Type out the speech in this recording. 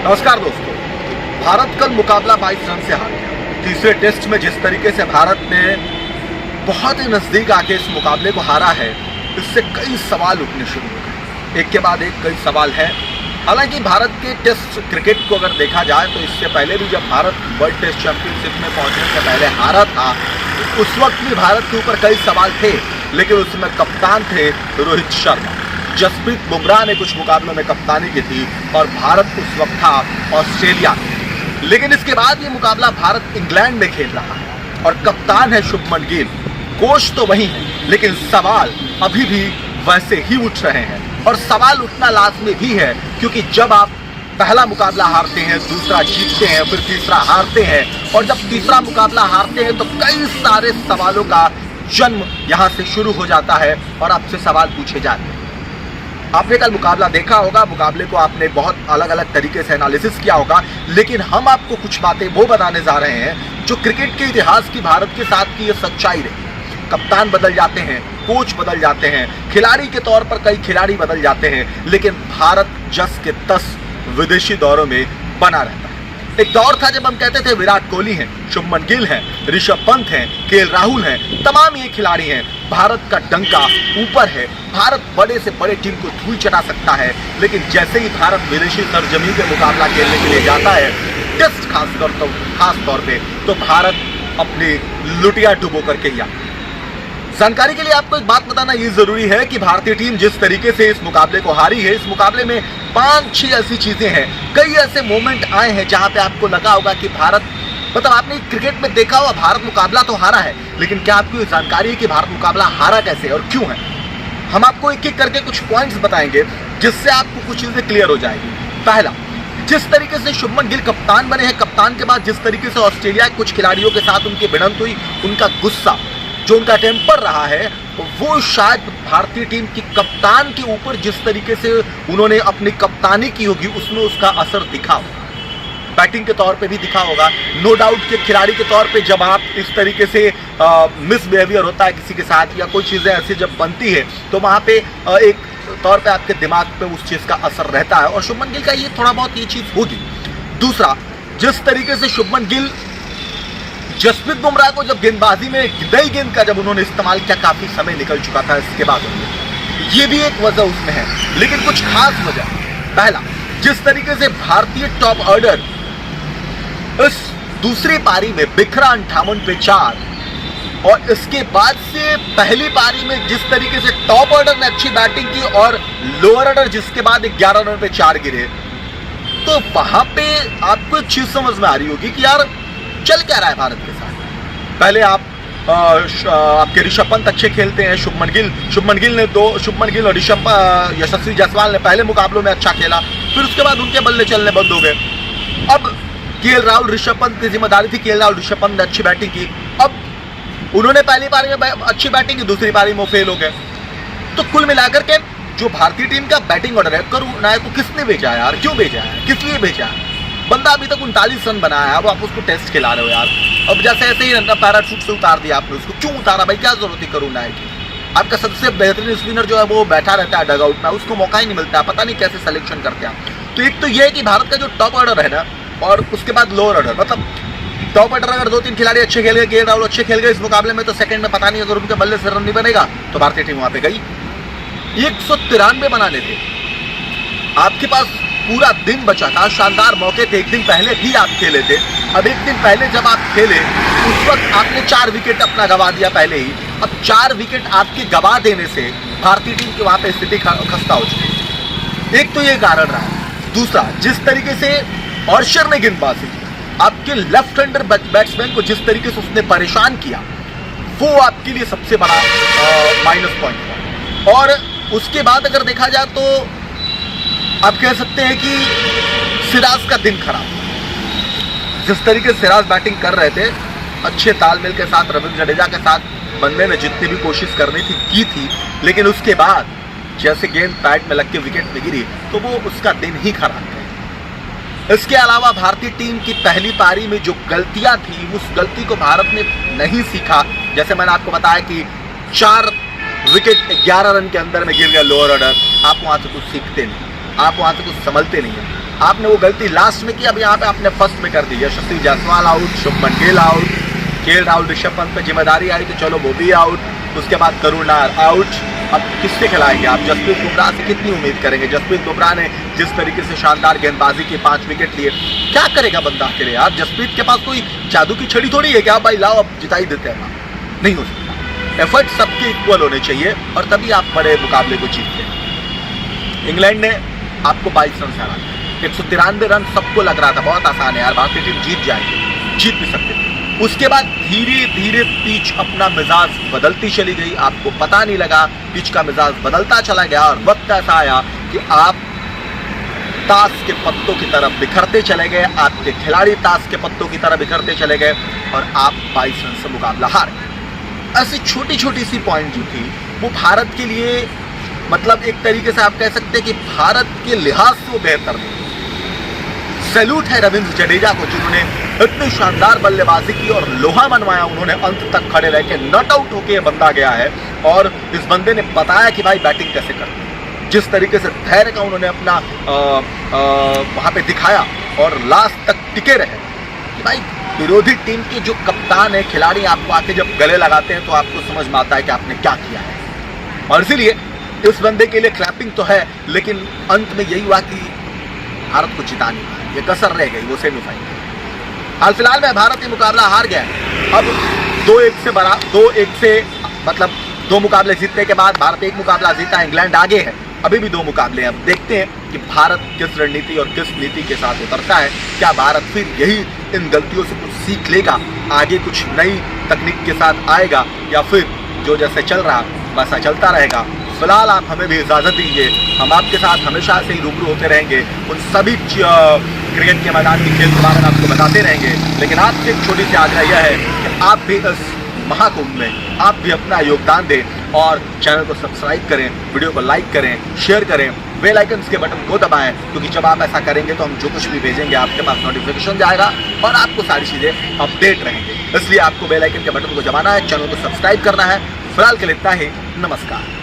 नमस्कार दोस्तों। भारत कल मुकाबला 22 रन से हार गया। तीसरे टेस्ट में जिस तरीके से भारत ने बहुत ही नजदीक आके इस मुकाबले को हारा है, इससे कई सवाल उठने शुरू हो गए। एक के बाद एक कई सवाल है। हालांकि भारत के टेस्ट क्रिकेट को अगर देखा जाए तो इससे पहले भी जब भारत वर्ल्ड टेस्ट चैंपियनशिप में पहुंचने से पहले हारा था, उस वक्त भी भारत के ऊपर कई सवाल थे, लेकिन उसमें कप्तान थे रोहित शर्मा। जसप्रीत बुमराह ने कुछ मुकाबलों में कप्तानी की थी और भारत उस वक्त था ऑस्ट्रेलिया। लेकिन इसके बाद ये मुकाबला भारत इंग्लैंड में खेल रहा है और कप्तान है शुभमन गिल। कोच तो वही है, लेकिन सवाल अभी भी वैसे ही उठ रहे हैं और सवाल उठना लाजमी भी है, क्योंकि जब आप पहला मुकाबला हारते हैं, दूसरा जीतते हैं, फिर तीसरा हारते हैं और जब तीसरा मुकाबला हारते हैं तो कई सारे सवालों का जन्म यहां से शुरू हो जाता है और आपसे सवाल पूछे जाते हैं। आपने कल मुकाबला देखा होगा, मुकाबले को आपने बहुत अलग अलग तरीके से एनालिसिस किया होगा, लेकिन हम आपको कुछ बातें वो बताने जा रहे हैं जो क्रिकेट के इतिहास की भारत के साथ की ये सच्चाई रही। कप्तान बदल जाते हैं, कोच बदल जाते हैं, खिलाड़ी के तौर पर कई खिलाड़ी बदल जाते हैं, लेकिन भारत जस के तस विदेशी दौरों में बना रहता है। एक दौर था जब हम कहते थे विराट कोहली हैं, शुभमन गिल हैं, ऋषभ पंत हैं, केएल राहुल हैं, तमाम ये खिलाड़ी हैं, भारत का डंका ऊपर है, भारत बड़े से बड़े टीम को धूल चटा सकता है। लेकिन जैसे ही भारत विदेशी सरजमी पे मुकाबला खेलने के लिए जाता है, टेस्ट खास तौर पे, तो भारत अपनी लुटिया डुबो करके ही आता है। जानकारी के लिए आपको एक बात बताना ये जरूरी है कि भारतीय टीम जिस तरीके से इस मुकाबले को हारी है, इस मुकाबले में 5-6 ऐसी चीजें हैं, कई ऐसे मोमेंट आए हैं जहां पे आपको लगा होगा कि भारत, मतलब आपने क्रिकेट में देखा हुआ भारत मुकाबला तो हारा है, लेकिन क्या आपको ये जानकारी है कि भारत मुकाबला हारा कैसे और क्यों है? हम आपको एक एक करके कुछ पॉइंट्स बताएंगे जिससे आपको कुछ चीजें क्लियर हो जाएगी। पहला, जिस तरीके से शुभमन गिल कप्तान बने हैं, कप्तान के बाद जिस तरीके से ऑस्ट्रेलिया के कुछ खिलाड़ियों के साथ उनकी भिड़ंत हुई, उनका गुस्सा, जो उनका टेम्पर रहा है, वो शायद भारतीय टीम की कप्तान के ऊपर जिस तरीके से उन्होंने अपनी कप्तानी की होगी उसमें उसका असर दिखा होगा। बैटिंग के तौर पे भी दिखा होगा, नो डाउट के खिलाड़ी के तौर पे जब आप इस तरीके से मिसबिहेवियर होता है किसी के साथ या कोई चीज़ें ऐसी जब बनती है तो वहाँ पे एक तौर पे आपके दिमाग पे उस चीज़ का असर रहता है और शुभमन गिल का ये थोड़ा बहुत ये चीज़ होगी। दूसरा, जिस तरीके से शुभमन गिल जसप्रीत बुमराह को जब गेंदबाजी में नई गेंद का जब उन्होंने इस्तेमाल किया, काफी समय निकल चुका था इसके बाद, ये भी एक वजह उसमें है, लेकिन कुछ खास वजह। पहला, जिस तरीके से भारतीय टॉप ऑर्डर इस दूसरी पारी में बिखरा 58 पे 4 और इसके बाद से पहली पारी में जिस तरीके से टॉप ऑर्डर ने अच्छी बैटिंग की और लोअर ऑर्डर जिसके बाद 11 रन पे 4 गिरे, तो वहां पे आपको एक चीज समझ में आ रही होगी कि यार चल क्या रहा है भारत के साथ। पहले आपके ऋषभ पंत अच्छे खेलते हैं, शुभमन गिल और यशस्वी जायसवाल ने पहले मुकाबलों में अच्छा खेला, फिर उसके बाद उनके बल्ले चलने बंद हो गए। अब केएल राहुल, ऋषभ पंत की जिम्मेदारी थी, केएल राहुल, ऋषभ पंत ने अच्छी बैटिंग की, अब उन्होंने पहली पारी में अच्छी बैटिंग की, दूसरी पारी में वो फेल हो गए। तो कुल मिलाकर के जो भारतीय टीम का बैटिंग ऑर्डर है, करुण नायक को किसने भेजा है यार, क्यों भेजा है, किस लिए भेजा है? बंदा अभी तक 39 रन बनाया है, अब आप उसको टेस्ट खिला रहे हो यार। अब जैसे ऐसे ही पैराशूट से उतार दिया आपने उसको, क्यों उतारा भाई, क्या जरूरत है करुण नायक की? आपका सबसे बेहतरीन स्पिनर जो है वो बैठा रहता है डगआउट में, उसको मौका ही नहीं मिलता है, पता नहीं कैसे सिलेक्शन करते हैं। तो एक तो ये है कि भारत का जो टॉप ऑर्डर है ना, और उसके बाद लोअर ऑर्डर, मतलब टॉप ऑर्डर अगर 2-3 खिलाड़ी अच्छे खेल गए, केएल राहुल अच्छे खेल गए इस मुकाबले में, तो सेकंड में पता नहीं अगर उनके बल्ले से रन नहीं बनेगा तो भारतीय टीम वहां पे गई। 193 बनाने थे, आपके पास पूरा दिन बचा था, शानदार मौके थे। एक दिन पहले भी आप खेले थे, अब एक दिन पहले जब आप खेले उस वक्त आपने 4 विकेट अपना गवा दिया पहले ही। अब 4 विकेट आपके गवा देने से भारतीय टीम की वहां पे स्थिति खस्ता हो चुकी। एक तो ये कारण रहा। दूसरा, जिस तरीके से ऑर्शर ने गेंदबाजी आपके लेफ्ट हैंडर बैट्समैन को जिस तरीके से उसने परेशान किया, वो आपके लिए सबसे बड़ा माइनस पॉइंट था। और उसके बाद अगर देखा जाए तो आप कह सकते हैं कि सिराज का दिन खराब। जिस तरीके से सिराज बैटिंग कर रहे थे, अच्छे तालमेल के साथ रविंद्र जडेजा के साथ बंदे ने जितनी भी कोशिश करनी थी की थी, लेकिन उसके बाद जैसे गेंद पैड में लग के विकेट में गिरी तो वो उसका दिन ही खराब है। इसके अलावा भारतीय टीम की पहली पारी में जो गलतियां थी, उस गलती को भारत ने नहीं सीखा। जैसे मैंने आपको बताया कि 4 विकेट 11 रन के अंदर में गिर गया लोअर ऑर्डर, आप वहां से कुछ सीखते नहीं, आप वहां से कुछ संभलते नहीं है। आपने वो गलती लास्ट में की, अब यहाँ पे आपने फर्स्ट में कर दी। Yashasvi Jaiswal out, Shubman Gill out, KL Rahul, Rishabh Pant पे जिम्मेदारी आई तो चलो वो भी आउट, उसके बाद करुण नायर आउट। अब किससे खिलाएंगे आप? जसप्रीत बुमराह से कितनी उम्मीद करेंगे? जसप्रीत बुमराह ने जिस तरीके से शानदार गेंदबाजी की, 5 विकेट लिए, क्या करेगा बंदा अकेले यार? जसप्रीत के पास कोई जादू की छड़ी थोड़ी है कि आप भाई लाओ अब जिता ही देते हैं, नहीं हो सकता। एफर्ट सबके इक्वल होने चाहिए और तभी आप बड़े मुकाबले को जीतते हैं। इंग्लैंड ने आपको 22 रन से हरा, 193 रन, सबको लग रहा था बहुत आसान है यार, भारतीय टीम जीत जाएगी, जीत भी सकते थे। उसके बाद धीरे धीरे पिच अपना मिजाज बदलती चली गई, आपको पता नहीं लगा, पिच का मिजाज बदलता चला गया और वक्त ऐसा आया कि आप ताश के पत्तों की तरफ बिखरते चले गए, आपके खिलाड़ी ताश के पत्तों की तरफ बिखरते चले गए और आप 22 रन से मुकाबला हार गए। ऐसी छोटी छोटी सी पॉइंट जो थी वो भारत के लिए, मतलब एक तरीके से आप कह सकते हैं कि भारत के लिहाज से वो बेहतर नहीं। सैल्यूट है रविंद्र जडेजा को, जिन्होंने इतनी शानदार बल्लेबाजी की और लोहा मनवाया उन्होंने, अंत तक खड़े रह के नॉट आउट होके ये बंदा गया है और इस बंदे ने बताया कि भाई बैटिंग कैसे करते हैं। जिस तरीके से धैर्य का उन्होंने अपना वहां पे दिखाया और लास्ट तक टिके रहे कि भाई विरोधी टीम के जो कप्तान है, खिलाड़ी आपको आके जब गले लगाते हैं तो आपको समझ में आता है कि आपने क्या किया है। और इसीलिए इस बंदे के लिए क्लैपिंग तो है, लेकिन अंत में यही हुआ कि भारत को जिता नहीं पाया, ये कसर रह गई वो सेमीफाइनल। हाल फिलहाल में भारत ये मुकाबला हार गया है। अब 2-1 से मतलब 2 मुकाबले जीतने के बाद भारत 1 मुकाबला जीता, इंग्लैंड आगे है, अभी भी 2 मुकाबले हैं। अब देखते हैं कि भारत किस रणनीति और किस नीति के साथ उतरता है। क्या भारत फिर यही इन गलतियों से कुछ सीख लेगा, आगे कुछ नई तकनीक के साथ आएगा, या फिर जो जैसे चल रहा वैसा चलता रहेगा? फिलहाल आप हमें भी इजाज़त दीजिए, हम आपके साथ हमेशा से ही रूबरू होते रहेंगे, उन सभी क्रिकेट के मैदान की खेल के बारे में आपको बताते रहेंगे। लेकिन आपसे एक छोटी सी आग्रह यह है कि आप भी इस महाकुंभ में आप भी अपना योगदान दें और चैनल को सब्सक्राइब करें, वीडियो को लाइक करें, शेयर करें, बेल आइकन के बटन को दबाएं, क्योंकि जब आप ऐसा करेंगे तो हम जो कुछ भी भेजेंगे आपके पास नोटिफिकेशन जाएगा और आपको सारी चीज़ें अपडेट रहेंगे। इसलिए आपको बेल आइकन के बटन को दबाना है, चैनल को सब्सक्राइब करना है। फिलहाल के लिए इतना ही, नमस्कार।